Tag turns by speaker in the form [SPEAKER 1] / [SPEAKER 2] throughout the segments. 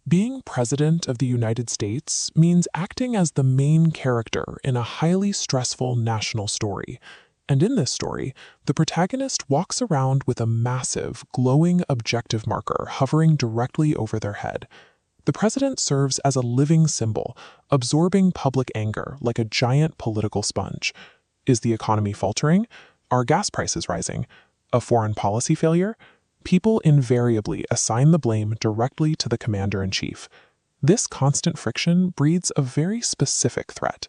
[SPEAKER 1] Being President of the United States means acting as the main character in a highly stressful national story. And in this story, the protagonist walks around with a massive, glowing objective marker hovering directly over their head. The president serves as a living symbol, absorbing public anger like a giant political sponge. Is the economy faltering? Are gas prices rising? A foreign policy failure? People invariably assign the blame directly to the commander-in-chief. This constant friction breeds a very specific threat.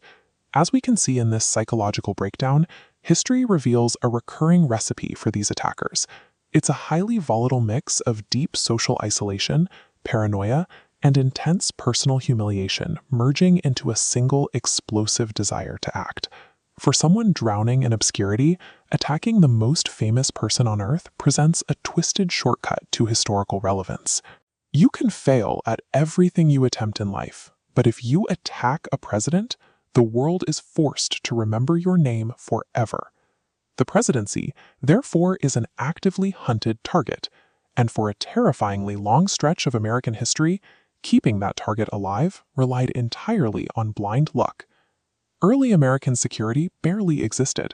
[SPEAKER 1] As we can see in this psychological breakdown, history reveals a recurring recipe for these attackers. It's a highly volatile mix of deep social isolation, paranoia, and intense personal humiliation merging into a single explosive desire to act. For someone drowning in obscurity, attacking the most famous person on Earth presents a twisted shortcut to historical relevance. You can fail at everything you attempt in life, but if you attack a president, the world is forced to remember your name forever. The presidency, therefore, is an actively hunted target, and for a terrifyingly long stretch of American history, keeping that target alive relied entirely on blind luck. Early American security barely existed.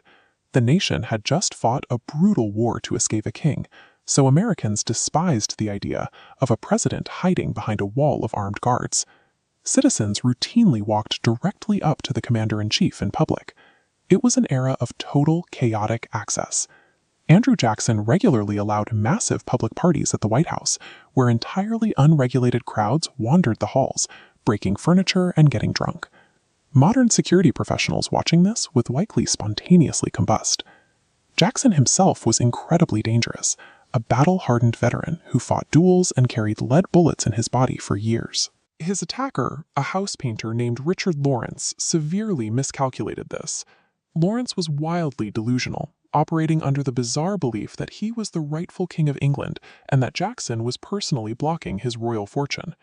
[SPEAKER 1] The nation had just fought a brutal war to escape a king, so Americans despised the idea of a president hiding behind a wall of armed guards. Citizens routinely walked directly up to the commander-in-chief in public. It was an era of total chaotic access. Andrew Jackson regularly allowed massive public parties at the White House, where entirely unregulated crowds wandered the halls, breaking furniture and getting drunk. Modern security professionals watching this would likely spontaneously combust. Jackson himself was incredibly dangerous, a battle-hardened veteran who fought duels and carried lead bullets in his body for years. His attacker, a house painter named Richard Lawrence, severely miscalculated this. Lawrence was wildly delusional, operating under the bizarre belief that he was the rightful king of England and that Jackson was personally blocking his royal fortune.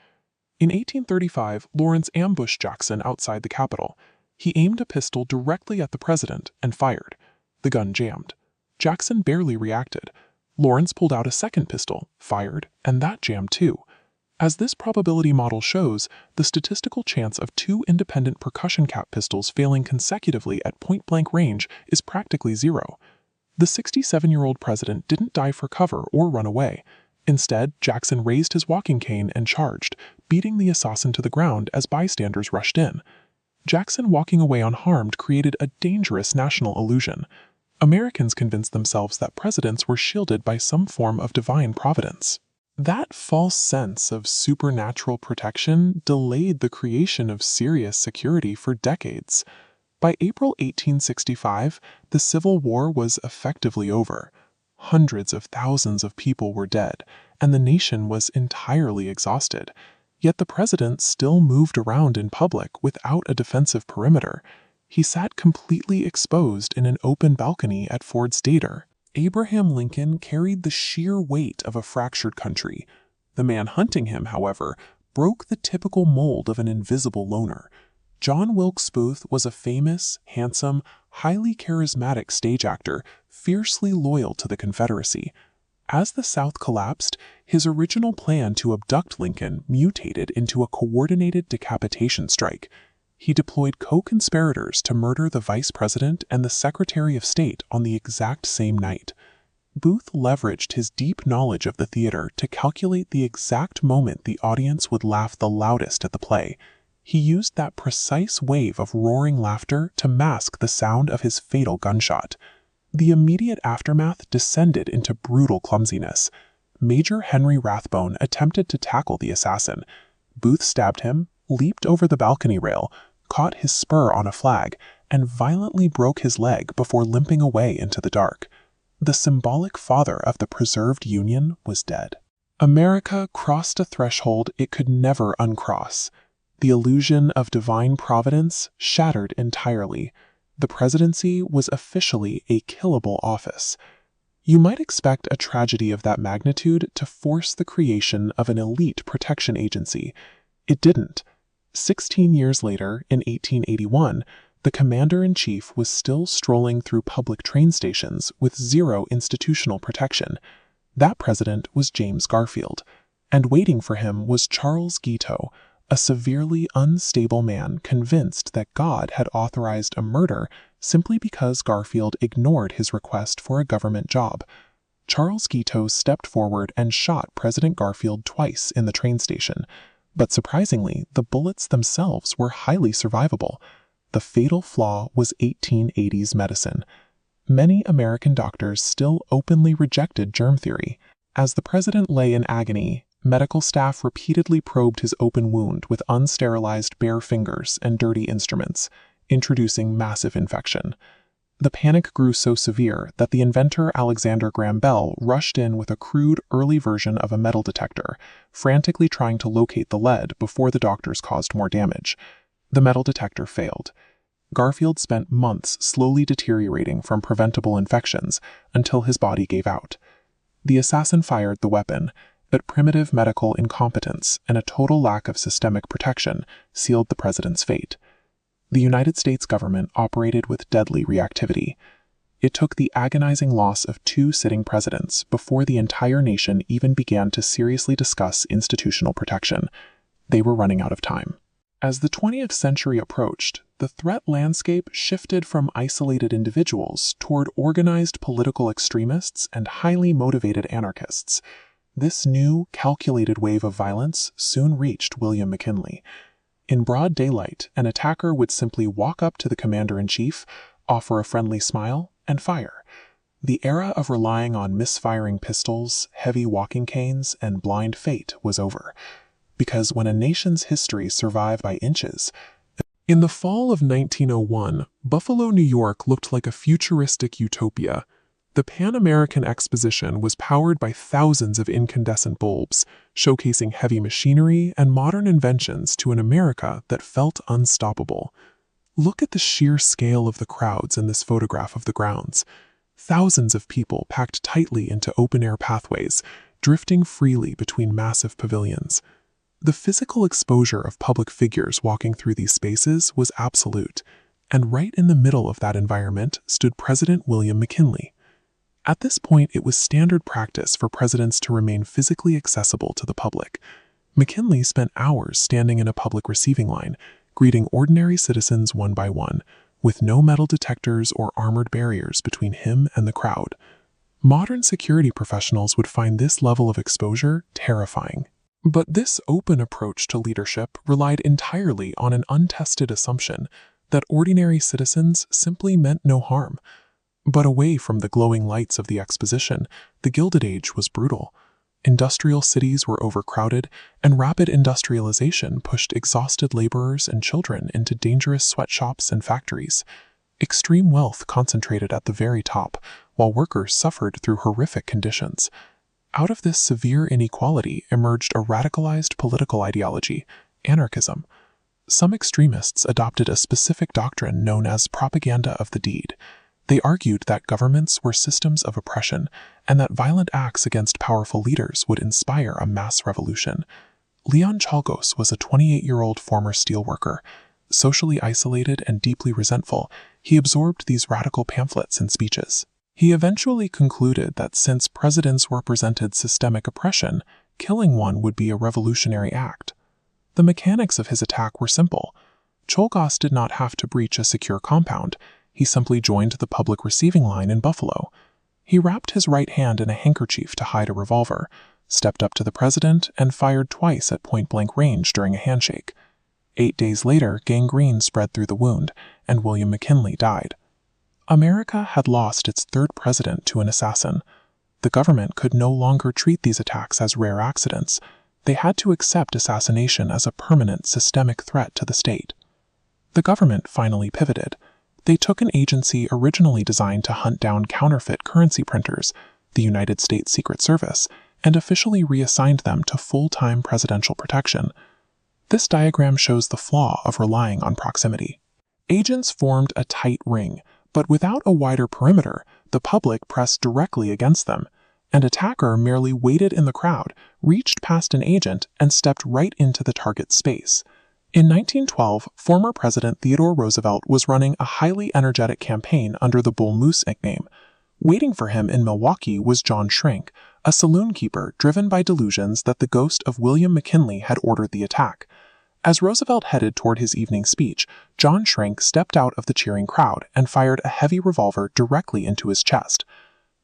[SPEAKER 1] In 1835, Lawrence ambushed Jackson outside the Capitol. He aimed a pistol directly at the president and fired. The gun jammed. Jackson barely reacted. Lawrence pulled out a second pistol, fired, and that jammed too. As this probability model shows, the statistical chance of two independent percussion cap pistols failing consecutively at point-blank range is practically zero. The 67-year-old president didn't dive for cover or run away. Instead, Jackson raised his walking cane and charged, beating the assassin to the ground as bystanders rushed in. Jackson walking away unharmed created a dangerous national illusion. Americans convinced themselves that presidents were shielded by some form of divine providence. That false sense of supernatural protection delayed the creation of serious security for decades. By April 1865, the Civil War was effectively over. Hundreds of thousands of people were dead, and the nation was entirely exhausted. Yet the president still moved around in public without a defensive perimeter. He sat completely exposed in an open balcony at Ford's Theater. Abraham Lincoln carried the sheer weight of a fractured country. The man hunting him, however, broke the typical mold of an invisible loner. John Wilkes Booth was a famous, handsome, highly charismatic stage actor, fiercely loyal to the Confederacy. As the South collapsed, his original plan to abduct Lincoln mutated into a coordinated decapitation strike. He deployed co-conspirators to murder the vice president and the Secretary of State on the exact same night. Booth leveraged his deep knowledge of the theater to calculate the exact moment the audience would laugh the loudest at the play. He used that precise wave of roaring laughter to mask the sound of his fatal gunshot. The immediate aftermath descended into brutal clumsiness. Major Henry Rathbone attempted to tackle the assassin. Booth stabbed him, leaped over the balcony rail, caught his spur on a flag, and violently broke his leg before limping away into the dark. The symbolic father of the preserved Union was dead. America crossed a threshold it could never uncross. The illusion of divine providence shattered entirely. The presidency was officially a killable office. You might expect a tragedy of that magnitude to force the creation of an elite protection agency. It didn't. 16 years later, in 1881, the commander-in-chief was still strolling through public train stations with zero institutional protection. That president was James Garfield. And waiting for him was Charles Guiteau, a severely unstable man convinced that God had authorized a murder simply because Garfield ignored his request for a government job. Charles Guiteau stepped forward and shot President Garfield twice in the train station, but surprisingly, the bullets themselves were highly survivable. The fatal flaw was 1880s medicine. Many American doctors still openly rejected germ theory. As the president lay in agony, medical staff repeatedly probed his open wound with unsterilized bare fingers and dirty instruments, introducing massive infection. The panic grew so severe that the inventor Alexander Graham Bell rushed in with a crude early version of a metal detector, frantically trying to locate the lead before the doctors caused more damage. The metal detector failed. Garfield spent months slowly deteriorating from preventable infections until his body gave out. The assassin fired the weapon, but primitive medical incompetence and a total lack of systemic protection sealed the president's fate. The United States government operated with deadly reactivity. It took the agonizing loss of 2 sitting presidents before the entire nation even began to seriously discuss institutional protection. They were running out of time. As the 20th century approached, the threat landscape shifted from isolated individuals toward organized political extremists and highly motivated anarchists. This new, calculated wave of violence soon reached William McKinley. In broad daylight, an attacker would simply walk up to the commander-in-chief, offer a friendly smile, and fire. The era of relying on misfiring pistols, heavy walking canes, and blind fate was over. Because when a nation's history survived by inches... In the fall of 1901, Buffalo, New York looked like a futuristic utopia. The Pan American Exposition was powered by thousands of incandescent bulbs, showcasing heavy machinery and modern inventions to an America that felt unstoppable. Look at the sheer scale of the crowds in this photograph of the grounds. Thousands of people packed tightly into open-air pathways, drifting freely between massive pavilions. The physical exposure of public figures walking through these spaces was absolute, and right in the middle of that environment stood President William McKinley. At this point, it was standard practice for presidents to remain physically accessible to the public. McKinley spent hours standing in a public receiving line, greeting ordinary citizens one by one, with no metal detectors or armored barriers between him and the crowd. Modern security professionals would find this level of exposure terrifying. But this open approach to leadership relied entirely on an untested assumption that ordinary citizens simply meant no harm. But away from the glowing lights of the Exposition, the Gilded Age was brutal. Industrial cities were overcrowded, and rapid industrialization pushed exhausted laborers and children into dangerous sweatshops and factories. Extreme wealth concentrated at the very top, while workers suffered through horrific conditions. Out of this severe inequality emerged a radicalized political ideology, anarchism. Some extremists adopted a specific doctrine known as propaganda of the deed. They argued that governments were systems of oppression and that violent acts against powerful leaders would inspire a mass revolution. Leon Chalgos was a 28-year-old former steelworker. Socially isolated and deeply resentful, he absorbed these radical pamphlets and speeches. He eventually concluded that since presidents represented systemic oppression, killing one would be a revolutionary act. The mechanics of his attack were simple. Chalgos did not have to breach a secure compound. He simply joined the public receiving line in Buffalo. He wrapped his right hand in a handkerchief to hide a revolver, stepped up to the president, and fired twice at point-blank range during a handshake. 8 days later, gangrene spread through the wound, and William McKinley died. America had lost its third president to an assassin. The government could no longer treat these attacks as rare accidents. They had to accept assassination as a permanent systemic threat to the state. The government finally pivoted. They took an agency originally designed to hunt down counterfeit currency printers, the United States Secret Service, and officially reassigned them to full-time presidential protection. This diagram shows the flaw of relying on proximity. Agents formed a tight ring, but without a wider perimeter, the public pressed directly against them. An attacker merely waited in the crowd, reached past an agent, and stepped right into the target's space. In 1912, former President Theodore Roosevelt was running a highly energetic campaign under the Bull Moose nickname. Waiting for him in Milwaukee was John Schrank, a saloon keeper driven by delusions that the ghost of William McKinley had ordered the attack. As Roosevelt headed toward his evening speech, John Schrank stepped out of the cheering crowd and fired a heavy revolver directly into his chest.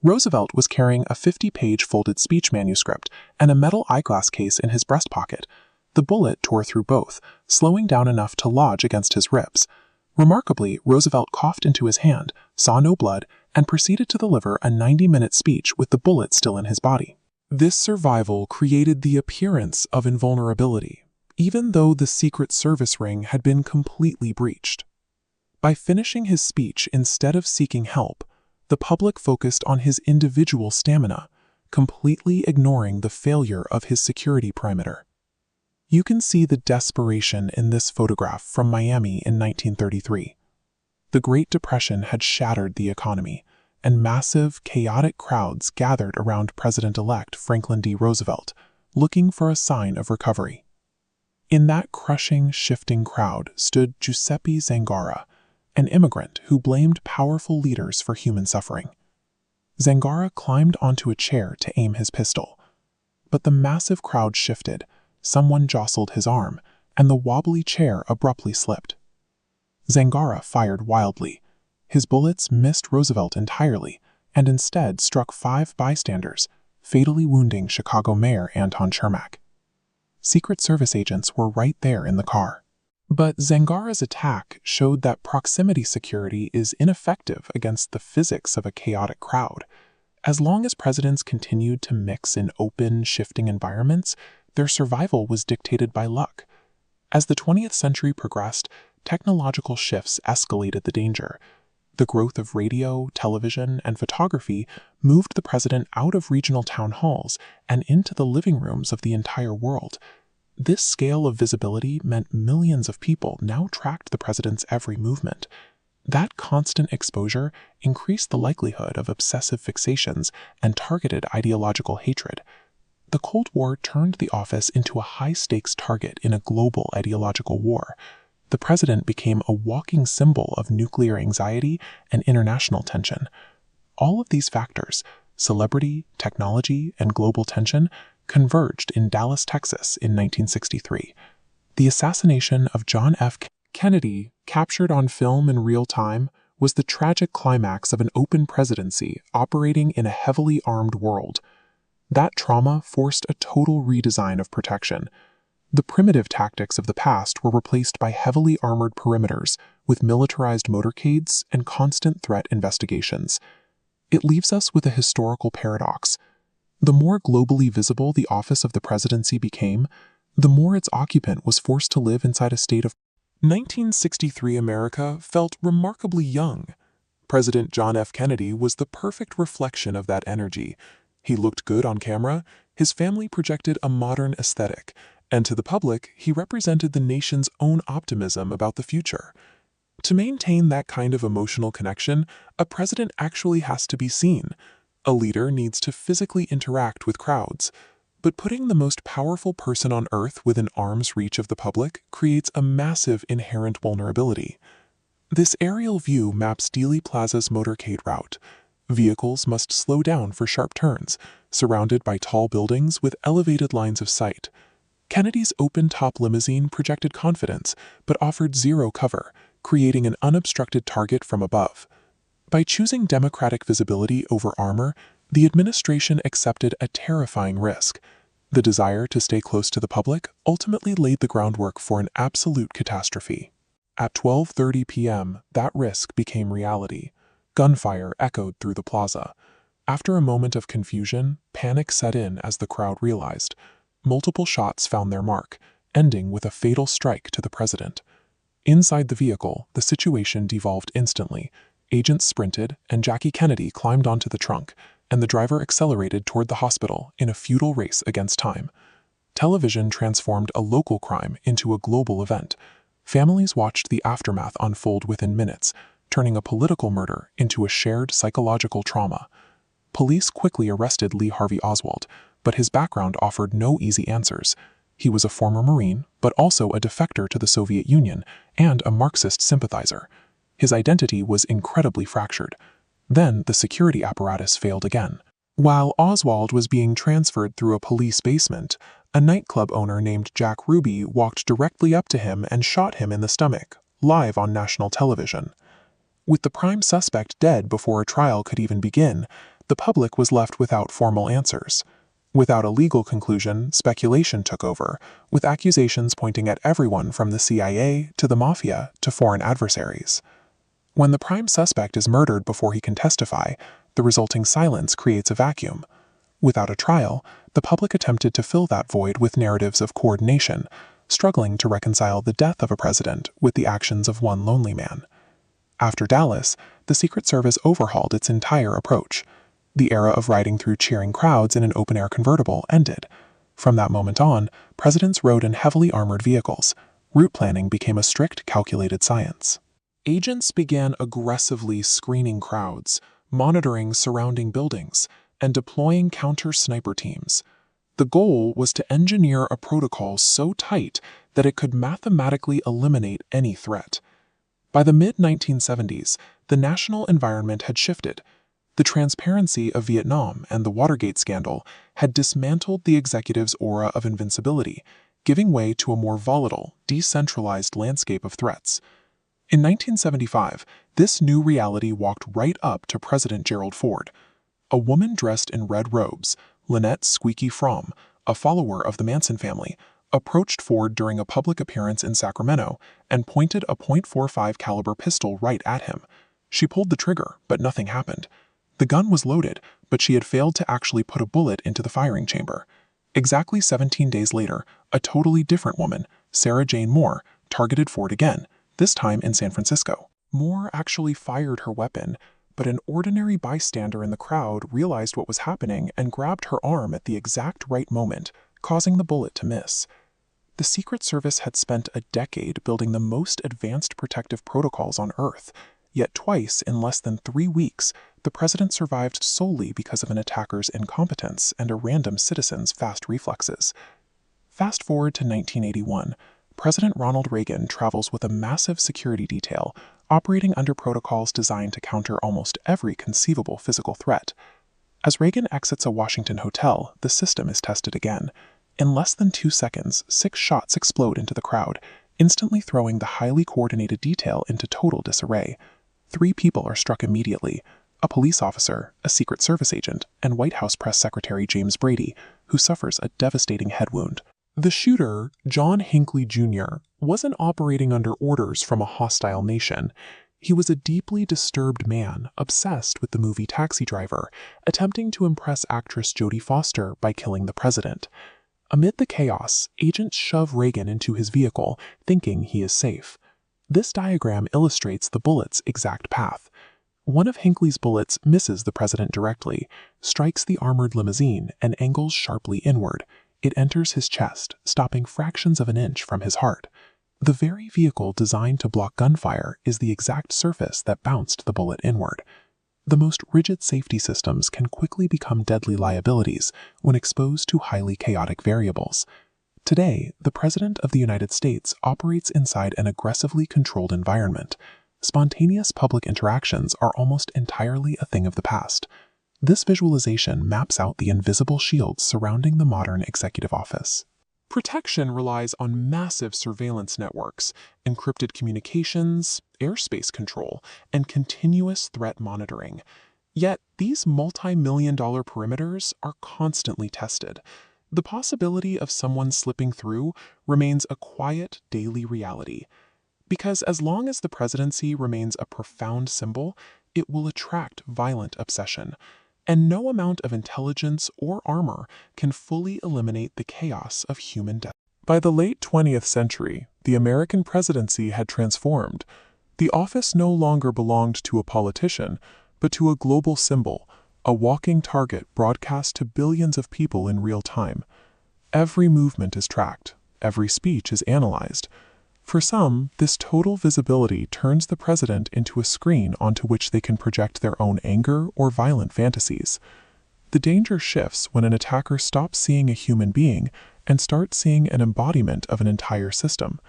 [SPEAKER 1] Roosevelt was carrying a 50-page folded speech manuscript and a metal eyeglass case in his breast pocket. The bullet tore through both, slowing down enough to lodge against his ribs. Remarkably, Roosevelt coughed into his hand, saw no blood, and proceeded to deliver a 90-minute speech with the bullet still in his body. This survival created the appearance of invulnerability, even though the Secret Service ring had been completely breached. By finishing his speech instead of seeking help, the public focused on his individual stamina, completely ignoring the failure of his security perimeter. You can see the desperation in this photograph from Miami in 1933. The Great Depression had shattered the economy, and massive, chaotic crowds gathered around President-elect Franklin D. Roosevelt, looking for a sign of recovery. In that crushing, shifting crowd stood Giuseppe Zangara, an immigrant who blamed powerful leaders for human suffering. Zangara climbed onto a chair to aim his pistol. But the massive crowd shifted, someone jostled his arm, and the wobbly chair abruptly slipped. Zangara fired wildly. His bullets missed Roosevelt entirely, and instead struck 5 bystanders, fatally wounding Chicago Mayor Anton Chermak. Secret Service agents were right there in the car. But Zangara's attack showed that proximity security is ineffective against the physics of a chaotic crowd. As long as presidents continued to mix in open, shifting environments, their survival was dictated by luck. As the 20th century progressed, technological shifts escalated the danger. The growth of radio, television, and photography moved the president out of regional town halls and into the living rooms of the entire world. This scale of visibility meant millions of people now tracked the president's every movement. That constant exposure increased the likelihood of obsessive fixations and targeted ideological hatred. The Cold War turned the office into a high-stakes target in a global ideological war. The president became a walking symbol of nuclear anxiety and international tension. All of these factors, celebrity, technology, and global tension, converged in Dallas, Texas in 1963. The assassination of John F. Kennedy, captured on film in real time, was the tragic climax of an open presidency operating in a heavily armed world. That trauma forced a total redesign of protection. The primitive tactics of the past were replaced by heavily armored perimeters with militarized motorcades and constant threat investigations. It leaves us with a historical paradox. The more globally visible the office of the presidency became, the more its occupant was forced to live inside a state of 1963 America felt remarkably young. President John F. Kennedy was the perfect reflection of that energy. He looked good on camera, his family projected a modern aesthetic, and to the public, he represented the nation's own optimism about the future. To maintain that kind of emotional connection, a president actually has to be seen. A leader needs to physically interact with crowds. But putting the most powerful person on Earth within arm's reach of the public creates a massive inherent vulnerability. This aerial view maps Dealey Plaza's motorcade route. Vehicles must slow down for sharp turns, surrounded by tall buildings with elevated lines of sight. Kennedy's open-top limousine projected confidence, but offered zero cover, creating an unobstructed target from above. By choosing democratic visibility over armor, the administration accepted a terrifying risk. The desire to stay close to the public ultimately laid the groundwork for an absolute catastrophe. At 12:30 p.m., that risk became reality. Gunfire echoed through the plaza. After a moment of confusion, panic set in as the crowd realized. Multiple shots found their mark, ending with a fatal strike to the president. Inside the vehicle, the situation devolved instantly. Agents sprinted, and Jackie Kennedy climbed onto the trunk, and the driver accelerated toward the hospital in a futile race against time. Television transformed a local crime into a global event. Families watched the aftermath unfold within minutes, turning a political murder into a shared psychological trauma. Police quickly arrested Lee Harvey Oswald, but his background offered no easy answers. He was a former Marine, but also a defector to the Soviet Union and a Marxist sympathizer. His identity was incredibly fractured. Then the security apparatus failed again. While Oswald was being transferred through a police basement, a nightclub owner named Jack Ruby walked directly up to him and shot him in the stomach, live on national television. With the prime suspect dead before a trial could even begin, the public was left without formal answers. Without a legal conclusion, speculation took over, with accusations pointing at everyone from the CIA to the mafia to foreign adversaries. When the prime suspect is murdered before he can testify, the resulting silence creates a vacuum. Without a trial, the public attempted to fill that void with narratives of coordination, struggling to reconcile the death of a president with the actions of one lonely man. After Dallas, the Secret Service overhauled its entire approach. The era of riding through cheering crowds in an open-air convertible ended. From that moment on, presidents rode in heavily armored vehicles. Route planning became a strict, calculated science. Agents began aggressively screening crowds, monitoring surrounding buildings, and deploying counter-sniper teams. The goal was to engineer a protocol so tight that it could mathematically eliminate any threat. By the mid-1970s, the national environment had shifted. The transparency of Vietnam and the Watergate scandal had dismantled the executive's aura of invincibility, giving way to a more volatile, decentralized landscape of threats. In 1975, this new reality walked right up to President Gerald Ford. A woman dressed in red robes, Lynette Squeaky Fromm, a follower of the Manson family, approached Ford during a public appearance in Sacramento and pointed a .45 caliber pistol right at him. She pulled the trigger, but nothing happened. The gun was loaded, but she had failed to actually put a bullet into the firing chamber. Exactly 17 days later, a totally different woman, Sarah Jane Moore, targeted Ford again, this time in San Francisco. Moore actually fired her weapon, but an ordinary bystander in the crowd realized what was happening and grabbed her arm at the exact right moment, causing the bullet to miss. The Secret Service had spent a decade building the most advanced protective protocols on Earth, yet twice in less than 3 weeks, the president survived solely because of an attacker's incompetence and a random citizen's fast reflexes. Fast forward to 1981. President Ronald Reagan travels with a massive security detail, operating under protocols designed to counter almost every conceivable physical threat. As Reagan exits a Washington hotel, the system is tested again. In less than 2 seconds, 6 shots explode into the crowd, instantly throwing the highly coordinated detail into total disarray. 3 people are struck immediately: a police officer, a Secret Service agent, and White House Press Secretary James Brady, who suffers a devastating head wound. The shooter, John Hinckley Jr., wasn't operating under orders from a hostile nation. He was a deeply disturbed man, obsessed with the movie Taxi Driver, attempting to impress actress Jodie Foster by killing the president. Amid the chaos, agents shove Reagan into his vehicle, thinking he is safe. This diagram illustrates the bullet's exact path. One of Hinckley's bullets misses the president directly, strikes the armored limousine, and angles sharply inward. It enters his chest, stopping fractions of an inch from his heart. The very vehicle designed to block gunfire is the exact surface that bounced the bullet inward. The most rigid safety systems can quickly become deadly liabilities when exposed to highly chaotic variables. Today, the President of the United States operates inside an aggressively controlled environment. Spontaneous public interactions are almost entirely a thing of the past. This visualization maps out the invisible shields surrounding the modern executive office. Protection relies on massive surveillance networks, encrypted communications, airspace control, and continuous threat monitoring. Yet, these multi-million-dollar perimeters are constantly tested. The possibility of someone slipping through remains a quiet daily reality. Because as long as the presidency remains a profound symbol, it will attract violent obsession. And no amount of intelligence or armor can fully eliminate the chaos of human death. By the late 20th century, the American presidency had transformed. The office no longer belonged to a politician, but to a global symbol, a walking target broadcast to billions of people in real time. Every movement is tracked, every speech is analyzed. For some, this total visibility turns the president into a screen onto which they can project their own anger or violent fantasies. The danger shifts when an attacker stops seeing a human being and starts seeing an embodiment of an entire system.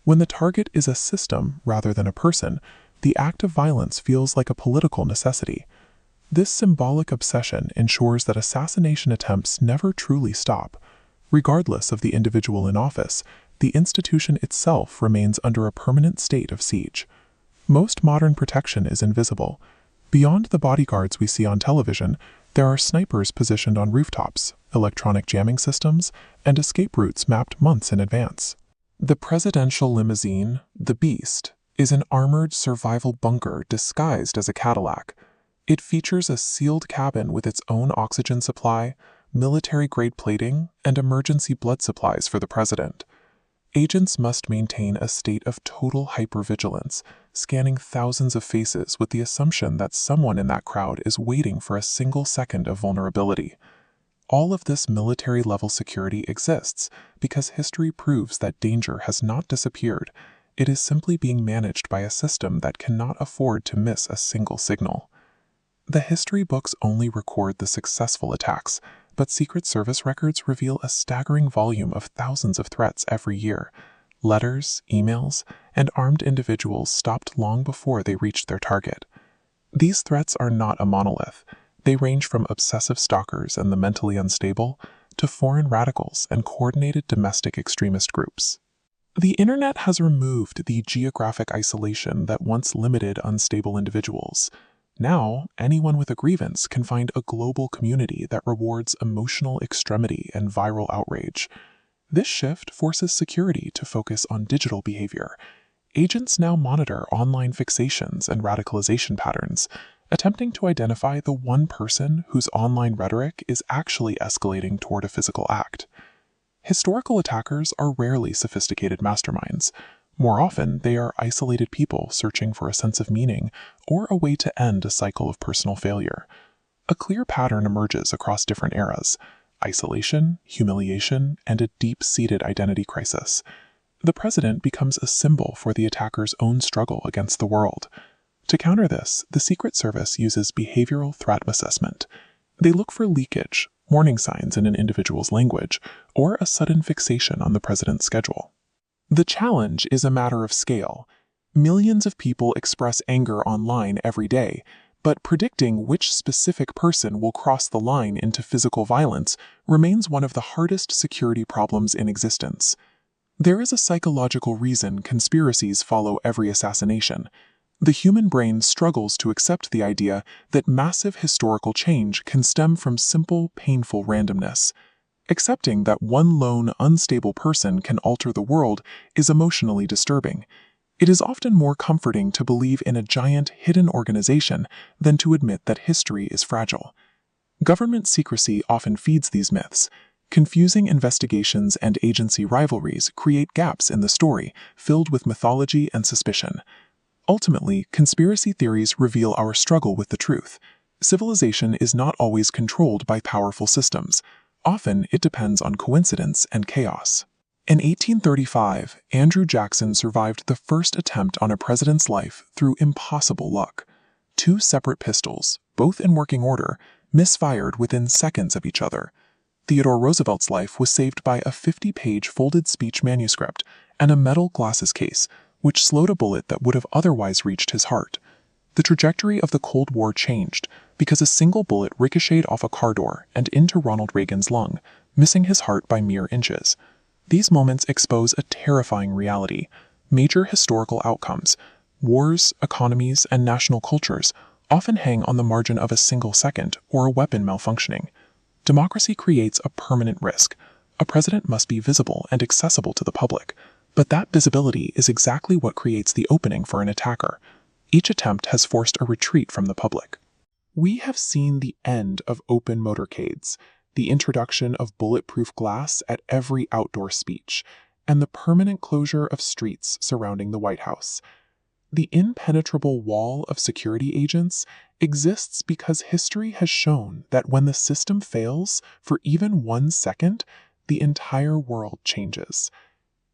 [SPEAKER 1] When the target is a system rather than a person, the act of violence feels like a political necessity. This symbolic obsession ensures that assassination attempts never truly stop. Regardless of the individual in office, the institution itself remains under a permanent state of siege. Most modern protection is invisible. Beyond the bodyguards we see on television, there are snipers positioned on rooftops, electronic jamming systems, and escape routes mapped months in advance. The presidential limousine, the Beast, is an armored survival bunker disguised as a Cadillac. It features a sealed cabin with its own oxygen supply, military-grade plating, and emergency blood supplies for the president. Agents must maintain a state of total hypervigilance, scanning thousands of faces with the assumption that someone in that crowd is waiting for a single second of vulnerability. All of this military-level security exists because history proves that danger has not disappeared. It is simply being managed by a system that cannot afford to miss a single signal. The history books only record the successful attacks, but Secret Service records reveal a staggering volume of thousands of threats every year. Letters, emails, and armed individuals stopped long before they reached their target. These threats are not a monolith. They range from obsessive stalkers and the mentally unstable to foreign radicals and coordinated domestic extremist groups. The internet has removed the geographic isolation that once limited unstable individuals. Now, anyone with a grievance can find a global community that rewards emotional extremity and viral outrage. This shift forces security to focus on digital behavior. Agents now monitor online fixations and radicalization patterns, attempting to identify the one person whose online rhetoric is actually escalating toward a physical act. Historical attackers are rarely sophisticated masterminds. More often, they are isolated people searching for a sense of meaning or a way to end a cycle of personal failure. A clear pattern emerges across different eras: isolation, humiliation, and a deep-seated identity crisis. The president becomes a symbol for the attacker's own struggle against the world. To counter this, the Secret Service uses behavioral threat assessment. They look for leakage, warning signs in an individual's language, or a sudden fixation on the president's schedule. The challenge is a matter of scale. Millions of people express anger online every day, but predicting which specific person will cross the line into physical violence remains one of the hardest security problems in existence. There is a psychological reason conspiracies follow every assassination. The human brain struggles to accept the idea that massive historical change can stem from simple, painful randomness. Accepting that one lone, unstable person can alter the world is emotionally disturbing. It is often more comforting to believe in a giant, hidden organization than to admit that history is fragile. Government secrecy often feeds these myths. Confusing investigations and agency rivalries create gaps in the story, filled with mythology and suspicion. Ultimately, conspiracy theories reveal our struggle with the truth. Civilization is not always controlled by powerful systems. Often, it depends on coincidence and chaos. In 1835, Andrew Jackson survived the first attempt on a president's life through impossible luck. Two separate pistols, both in working order, misfired within seconds of each other. Theodore Roosevelt's life was saved by a 50-page folded speech manuscript and a metal glasses case, which slowed a bullet that would have otherwise reached his heart. The trajectory of the Cold War changed because a single bullet ricocheted off a car door and into Ronald Reagan's lung, missing his heart by mere inches. These moments expose a terrifying reality. Major historical outcomes, wars, economies, and national cultures often hang on the margin of a single second or a weapon malfunctioning. Democracy creates a permanent risk. A president must be visible and accessible to the public, but that visibility is exactly what creates the opening for an attacker. Each attempt has forced a retreat from the public. We have seen the end of open motorcades, the introduction of bulletproof glass at every outdoor speech, and the permanent closure of streets surrounding the White House. The impenetrable wall of security agents exists because history has shown that when the system fails for even 1 second, the entire world changes.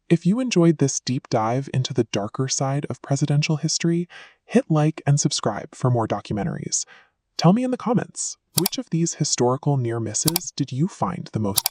[SPEAKER 1] If you enjoyed this deep dive into the darker side of presidential history, hit like and subscribe for more documentaries. Tell me in the comments, which of these historical near misses did you find the most